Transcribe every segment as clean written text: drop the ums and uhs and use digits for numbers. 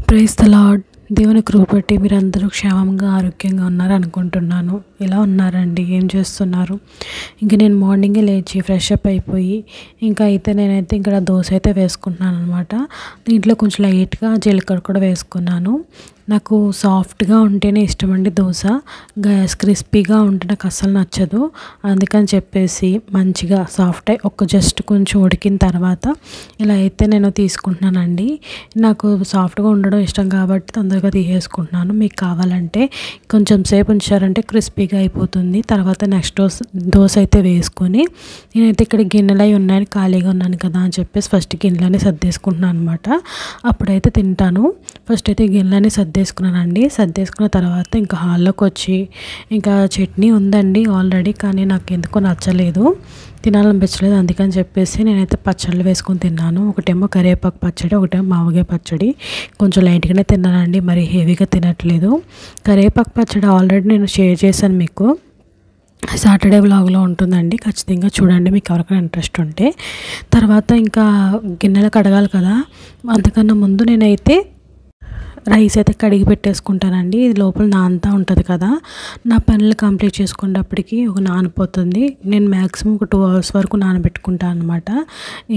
Praise the lord. దేవుని కృప బట్టి మీరందరూ క్షేమంగా ఆరోగ్యంగా ఉన్నారు అనుకుంటున్నాను. ఎలా ఉన్నారండి? ఏం చేస్తున్నారు? ఇంక నేను మార్నింగే లేచి ఫ్రెష్ అప్ అయిపోయి నేనైతే ఇక్కడ దోశ అయితే వేసుకుంటున్నాను అనమాట. దీంట్లో కొంచెం లైట్గా జీలకర్ర కూడా వేసుకున్నాను. నాకు సాఫ్ట్గా ఉంటేనే ఇష్టమండి దోశ. క్రిస్పీగా ఉంటే నాకు అస్సలు నచ్చదు. అందుకని చెప్పేసి మంచిగా సాఫ్ట్ జస్ట్ కొంచెం ఉడికిన తర్వాత ఇలా అయితే నేను తీసుకుంటున్నానండి. నాకు సాఫ్ట్గా ఉండడం ఇష్టం కాబట్టి తొందరగా తీసేసుకుంటున్నాను. మీకు కావాలంటే కొంచెం సేపు ఉంచారంటే క్రిస్పీగా అయిపోతుంది. తర్వాత నెక్స్ట్ దోశ అయితే వేసుకొని నేనైతే ఇక్కడ గిన్నెలు అవి ఉన్నాయని ఖాళీగా ఉన్నాను కదా అని చెప్పేసి ఫస్ట్ గిన్నెలని సర్దేసుకుంటున్నాను అనమాట. అప్పుడైతే తింటాను. ఫస్ట్ అయితే గిన్నెలని సర్దేసుకున్నానండి. సర్దేసుకున్న తర్వాత ఇంకా హాల్లోకి వచ్చి ఇంకా చట్నీ ఉందండి ఆల్రెడీ, కానీ నాకు ఎందుకో నచ్చలేదు, తినాలనిపించలేదు. అందుకని చెప్పేసి నేనైతే పచ్చళ్ళు వేసుకొని తిన్నాను. ఒకటేమో కరివేపాకు పచ్చడి, ఒకటేమో మామిడికాయ పచ్చడి. కొంచెం లైట్గానే తిన్నానండి, మరి హెవీగా తినట్లేదు. కరివేపాకు పచ్చడి ఆల్రెడీ నేను షేర్ చేశాను మీకు, సాటర్డే వ్లాగ్లో ఉంటుందండి, ఖచ్చితంగా చూడండి మీకు ఎవరికైనా ఇంట్రెస్ట్ ఉంటే. తర్వాత ఇంకా గిన్నెలు కడగాలి కదా, అంతకన్నా ముందు నేనైతే రైస్ అయితే కడిగి పెట్టేసుకుంటానండి. ఇది లోపల నానుతూ ఉంటుంది కదా, నా పనులు కంప్లీట్ చేసుకునేటప్పటికి నానిపోతుంది. నేను మ్యాక్సిమం ఒక 2 hours వరకు నానబెట్టుకుంటాను అనమాట.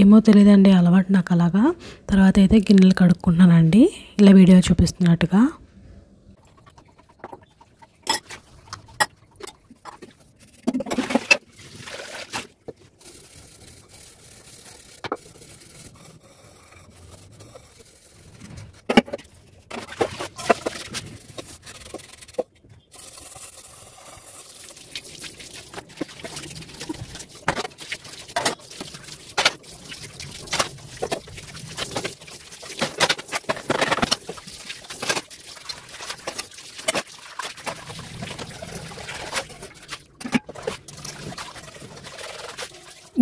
ఏమో తెలియదండి, అలవాటు నాకు అలాగా. తర్వాత అయితే గిన్నెలు కడుక్కుంటున్నానండి, ఇలా వీడియో చూపిస్తున్నట్టుగా.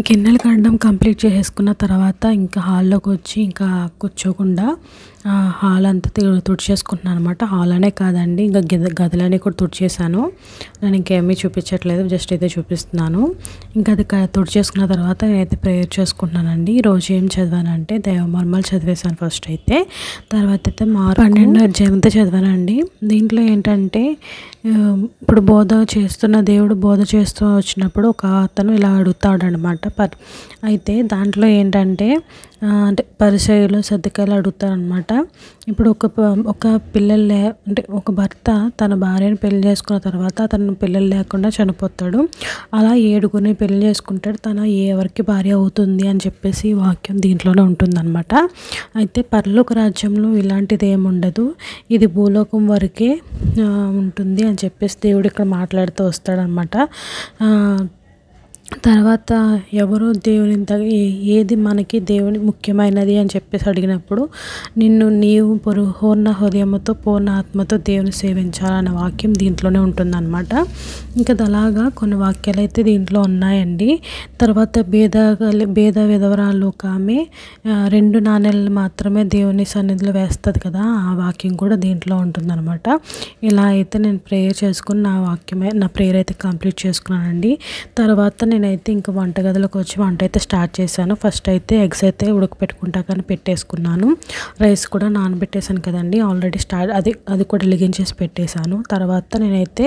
గిన్నెలు కడగడం కంప్లీట్ చేసేసుకున్న తర్వాత ఇంకా హాల్లోకి వచ్చి ఇంకా కూర్చోకుండా హాల్ అంతా తుడిచేసుకుంటున్నాను అనమాట. హాల్ అనే కాదండి, ఇంకా గదులన్నీ కూడా తుడిచేసాను. నేను ఇంకేమీ చూపించట్లేదు, జస్ట్ అయితే చూపిస్తున్నాను. ఇంకా అది తుడిచేసుకున్న తర్వాత నేనైతే ప్రేయర్ చేసుకుంటున్నానండి. ఈరోజు ఏం చదివానంటే దేవమర్మాలు చదివేశాను ఫస్ట్ అయితే. తర్వాత అయితే 12వ అధ్యాయం అంతా చదివానండి. దీంట్లో ఏంటంటే ఇప్పుడు దేవుడు బోధ చేస్తూ వచ్చినప్పుడు ఒక అతను ఇలా అడుగుతాడు అనమాట. అయితే దాంట్లో ఏంటంటే అంటే పరిసయ్యులు సద్దుకాయలు అడుగుతారనమాట. ఇప్పుడు ఒక పిల్లలు అంటే ఒక భర్త తన భార్యను పెళ్లి చేసుకున్న తర్వాత తన పిల్లలు లేకుండా చనిపోతాడు. అలా 7గురిని పెళ్లి చేసుకుంటాడు. తన ఎవరికి భార్య అవుతుంది అని చెప్పేసి వాక్యం దీంట్లోనే ఉంటుందన్నమాట. అయితే పరలోక రాజ్యంలో ఇలాంటిది ఏముండదు, ఇది భూలోకం వరకే ఉంటుంది అని చెప్పేసి దేవుడు ఇక్కడ మాట్లాడుతూ వస్తాడనమాట. తర్వాత ఎవరు ఏది మనకి దేవుని ముఖ్యమైనది అని చెప్పేసి అడిగినప్పుడు నీవు పూర్ణ హృదయంతో పూర్ణ ఆత్మతో దేవుని సేవించాలనే వాక్యం దీంట్లోనే ఉంటుందన్నమాట. ఇంకా అలాగా కొన్ని వాక్యాలు అయితే దీంట్లో ఉన్నాయండి. తర్వాత భేద విధవరాలు ఒక ఆమె 2 నాణేలు మాత్రమే దేవుని సన్నిధిలో వేస్తుంది కదా, ఆ వాక్యం కూడా దీంట్లో ఉంటుందన్నమాట. ఇలా అయితే నేను ప్రేయర్ చేసుకుని నా ప్రేయర్ అయితే కంప్లీట్ చేసుకున్నానండి. తర్వాత నేనైతే ఇంకా వంటగదిలోకి వచ్చి వంట అయితే స్టార్ట్ చేశాను. ఫస్ట్ అయితే ఎగ్స్ అయితే ఉడకపెట్టుకుంటాకని పెట్టేసుకున్నాను. రైస్ కూడా నానబెట్టేశాను కదండి ఆల్రెడీ, అది కూడా వెలిగించేసి పెట్టేశాను. తర్వాత నేనైతే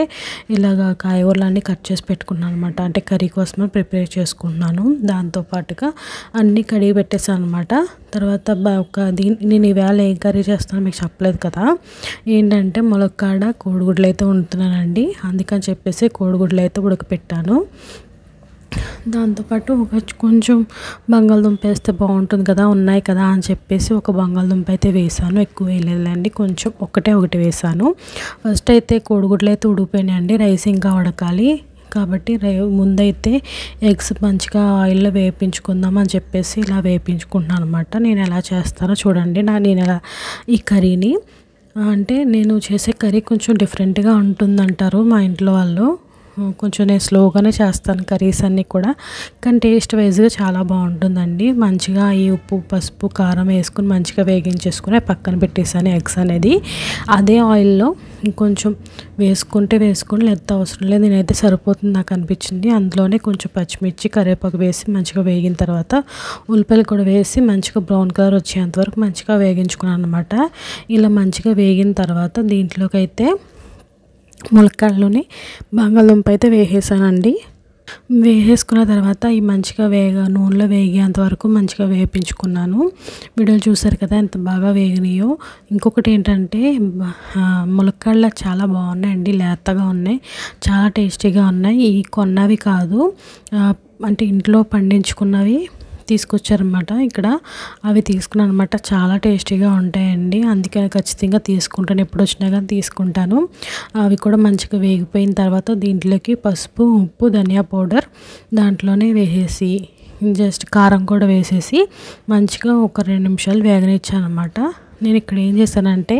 ఇలాగా కాయగూరలన్నీ కట్ చేసి పెట్టుకున్నాను అనమాట. అంటే కర్రీ కోసం ప్రిపేర్ చేసుకుంటున్నాను. దాంతోపాటుగా అన్నీ కడిగి పెట్టేశాను అనమాట. తర్వాత నేను ఈవేళ ఏం కర్రీ చేస్తానో మీకు చెప్పలేదు కదా. ఏంటంటే ములక్కాడ కోడిగుడ్లు అయితే వండుతున్నానండి. అందుకని చెప్పేసి కోడిగుడ్లు అయితే ఉడకపెట్టాను. దాంతోపాటు కొంచెం బంగాళదుంప వేస్తే బాగుంటుంది కదా, ఉన్నాయి కదా అని చెప్పేసి ఒక బంగాళదుంప అయితే వేసాను. ఎక్కువ వేయలేదండి, కొంచెం ఒకటి వేసాను. ఫస్ట్ అయితే కోడిగుడ్లు అయితే ఉడికిపోయినాయండి, రైస్ ఇంకా ఉడకాలి కాబట్టి ముందైతే ఎగ్స్ మంచిగా ఆయిల్లో వేయించుకుందాం అని చెప్పేసి ఇలా వేయించుకుంటున్నాను అనమాట. నేను ఎలా చేస్తానో చూడండి. ఈ కర్రీని అంటే నేను చేసే కర్రీ కొంచెం డిఫరెంట్గా ఉంటుందంటారు మా ఇంట్లో వాళ్ళు. కొంచెం నేను స్లోగానే చేస్తాను కర్రీస్ అన్నీ కూడా, కానీ టేస్ట్ వైజ్గా చాలా బాగుంటుందండి. మంచిగా ఈ ఉప్పు పసుపు కారం వేసుకుని మంచిగా వేగించేసుకుని పక్కన పెట్టేసాను ఎగ్స్ అనేది. అదే ఆయిల్లో ఇంకొంచెం వేసుకుంటే వేసుకుని లేకపోతే అవసరం లేదు, నేనైతే సరిపోతుంది నాకు అనిపించింది. అందులోనే కొంచెం పచ్చిమిర్చి కరివేపాకు వేసి మంచిగా వేగిన తర్వాత ఉల్లిపాయలు కూడా వేసి మంచిగా బ్రౌన్ కలర్ వచ్చేంతవరకు మంచిగా వేగించుకున్నాను అనమాట. ఇలా మంచిగా వేగిన తర్వాత దీంట్లోకి అయితే ములక్కాడలోని బంగాళదుంప అయితే వేసేసానండి. వేసేసుకున్న తర్వాత ఈ మంచిగా నూనెలో వేగేంత వరకు మంచిగా వేపించుకున్నాను. వీడియోలు చూసారు కదా ఎంత బాగా వేగినాయో. ఇంకొకటి ఏంటంటే ములక్కాడలు చాలా బాగున్నాయండి, లేతగా ఉన్నాయి, చాలా టేస్టీగా ఉన్నాయి. ఈ కొన్నవి కాదు, అంటే ఇంట్లో పండించుకున్నవి తీసుకొచ్చారనమాట. ఇక్కడ అవి తీసుకున్నాను అనమాట. చాలా టేస్టీగా ఉంటాయండి, అందుకే ఖచ్చితంగా తీసుకుంటాను, ఎప్పుడు వచ్చినా కానీ తీసుకుంటాను. అవి కూడా మంచిగా వేగిపోయిన తర్వాత దీంట్లోకి పసుపు ఉప్పు ధనియా పౌడర్ దాంట్లోనే వేసేసి జస్ట్ కారం కూడా వేసేసి మంచిగా ఒక 2 నిమిషాలు వేగనిచ్చాను అనమాట. నేను ఇక్కడ ఏం చేశానంటే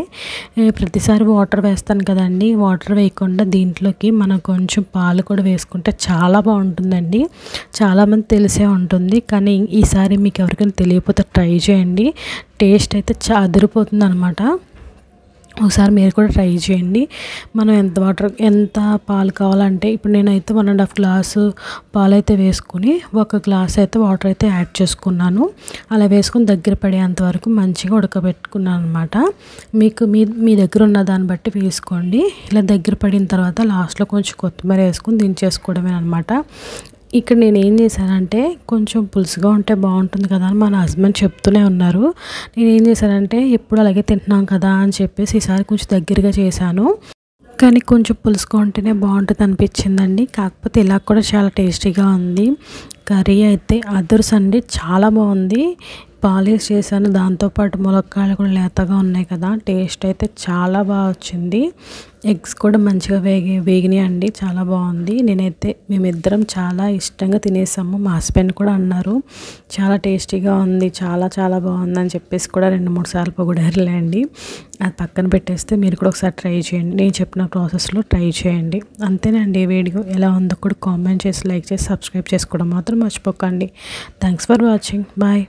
ప్రతిసారి వాటర్ వేస్తాను కదండి, వాటర్ వేయకుండా దీంట్లోకి మనం కొంచెం పాలు కూడా వేసుకుంటే చాలా బాగుంటుందండి. చాలామంది తెలిసే ఉంటుంది, కానీ ఈసారి మీకు ఎవరికైనా తెలియకపోతే ట్రై చేయండి, టేస్ట్ అయితే అదిరిపోతుంది అనమాట. ఒకసారి మీరు కూడా ట్రై చేయండి. మనం ఎంత పాలు కావాలంటే, ఇప్పుడు నేనైతే 1.5 గ్లాసు పాలు అయితే వేసుకుని 1 గ్లాస్ అయితే వాటర్ అయితే యాడ్ చేసుకున్నాను. అలా వేసుకుని దగ్గర పడేంత వరకు మంచిగా ఉడకబెట్టుకున్నాను అనమాట. మీకు మీ దగ్గర ఉన్న దాన్ని బట్టి వేసుకోండి. ఇలా దగ్గర పడిన తర్వాత లాస్ట్లో కొంచెం కొత్తిమీర వేసుకుని దించేసుకోవడమే అనమాట. ఇక్కడ నేను ఏం చేశానంటే కొంచెం పులుసుగా ఉంటే బాగుంటుంది కదా అని మా హస్బెండ్ చెప్తూనే ఉన్నారు. నేను ఏం చేశానంటే ఎప్పుడు అలాగే తింటున్నాం కదా అని చెప్పేసి ఈసారి కొంచెం దగ్గరగా చేశాను. కానీ కొంచెం పులుసుగా ఉంటేనే బాగుంటుంది అనిపించిందండి. కాకపోతే ఇలా కూడా చాలా టేస్టీగా ఉంది. కర్రీ అయితే అదర్స్ అండి, చాలా బాగుంది. పాలిష్ చేశాను, దాంతోపాటు ములక్కాయలు కూడా లేతగా ఉన్నాయి కదా, టేస్ట్ అయితే చాలా బాగా వచ్చింది. ఎగ్స్ కూడా మంచిగా వేగినాయి అండి, చాలా బాగుంది. మేమిద్దరం చాలా ఇష్టంగా తినేసాము. మా హస్బెండ్ కూడా అన్నారు చాలా టేస్టీగా ఉంది, చాలా చాలా బాగుంది అని చెప్పేసి కూడా 2-3 సార్లు పొగిడారులేండి. అది పక్కన పెట్టేస్తే మీరు కూడా ఒకసారి ట్రై చేయండి, నేను చెప్పిన ప్రాసెస్లో ట్రై చేయండి. అంతేనండి, వీడియో ఎలా ఉందో కూడా కామెంట్ చేసి లైక్ చేసి సబ్స్క్రైబ్ చేసుకోవడం మాత్రం మర్చిపోకండి. Thanks for watching, bye.